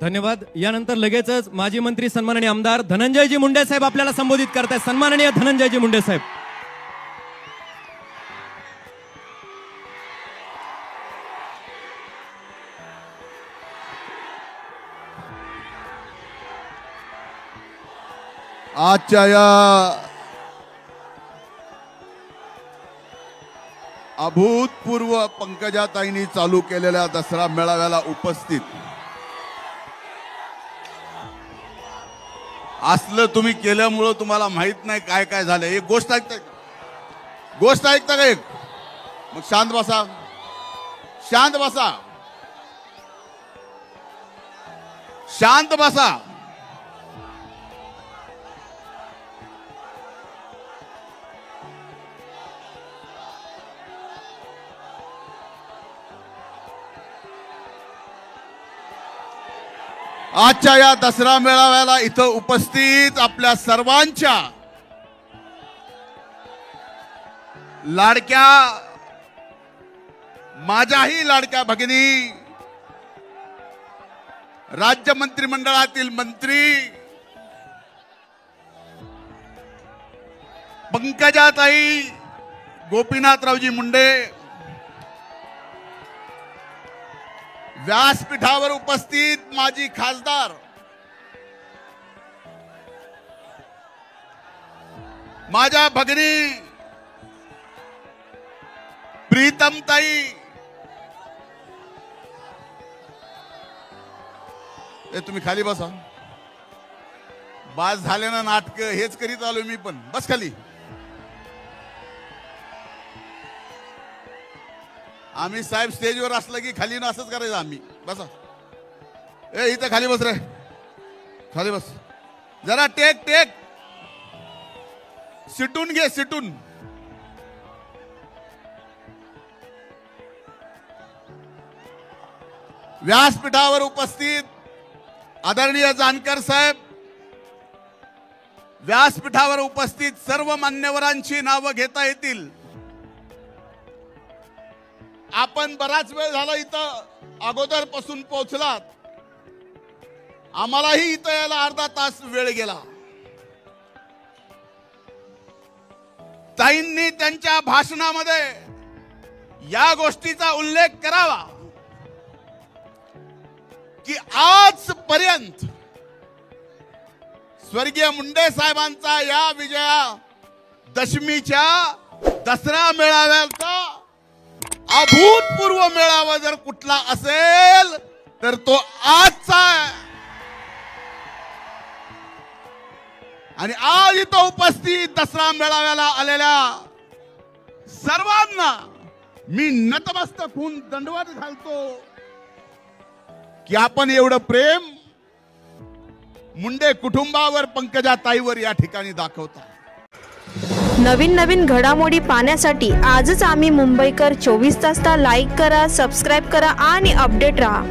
धन्यवाद। यानंतर लगेचच माजी मंत्री सन्माननीय आमदार धनंजयजी मुंडे साहेब आपल्याला संबोधित करतायत। सन्माननीय धनंजयजी मुंडे साहेब। आजच्या या अभूतपूर्व पंकजाताईंनी चालू केलेल्या दसरा मेळाव्याला उपस्थित असलं तुम्ही केल्यामुळं तुम्हाला माहित नाही काय काय झालं। एक गोष्ट ऐकता का एक? मग शांत बसा, शांत बसा, शांत बसा। आजच्या या दसरा मेळाव्याला इथं उपस्थित आपल्या सर्वांच्या लाडक्या, माझ्याही लाडक्या भगिनी, राज्य मंत्रिमंडळातील मंत्री पंकजाताई गोपीनाथरावजी मुंडे, व्यासपीठावर उपस्थित माजी खासदार माझ्या भगिनी प्रीतमताई, तुम्ही खाली बसा। बास झाले ना नाटक, हेच करीत आलो मी पण। बस खाली। आम्ही साहेब स्टेजवर असलं की खाली ना असंच करायचं आम्ही। बसा, इथं खाली बस रे, खाली बस जरा। टेक टेक, सिटून घे, सिटून। व्यासपीठावर उपस्थित आदरणीय जानकर साहेब, व्यासपीठावर उपस्थित सर्व मान्यवरांची नावं घेता येतील। आपण बराच वेळ झाला इथं अगोदरपासून पोहोचलात, आम्हालाही इथं यायला अर्धा तास वेळ गेला। ताईंनी त्यांच्या भाषणामध्ये या गोष्टीचा उल्लेख करावा की आजपर्यंत स्वर्गीय मुंडे साहेबांचा या विजयादशमीच्या दसरा मेळाव्याचा अभूतपूर्व मेळावा जर कुठला असेल तर तो आजचा आहे। आणि आज इथं उपस्थित दसरा मेळाव्याला आलेल्या सर्वांना मी नतमस्तक होऊन दंडवत घालतो की आपण एवढं प्रेम मुंडे कुटुंबावर, पंकजाताईवर या ठिकाणी दाखवता। नवीन नवीन घडामोडी पाहण्यासाठी आजच आम्ही मुंबईकर 24 तासला लाईक करा, सबस्क्राईब करा आणि अपडेट रहा।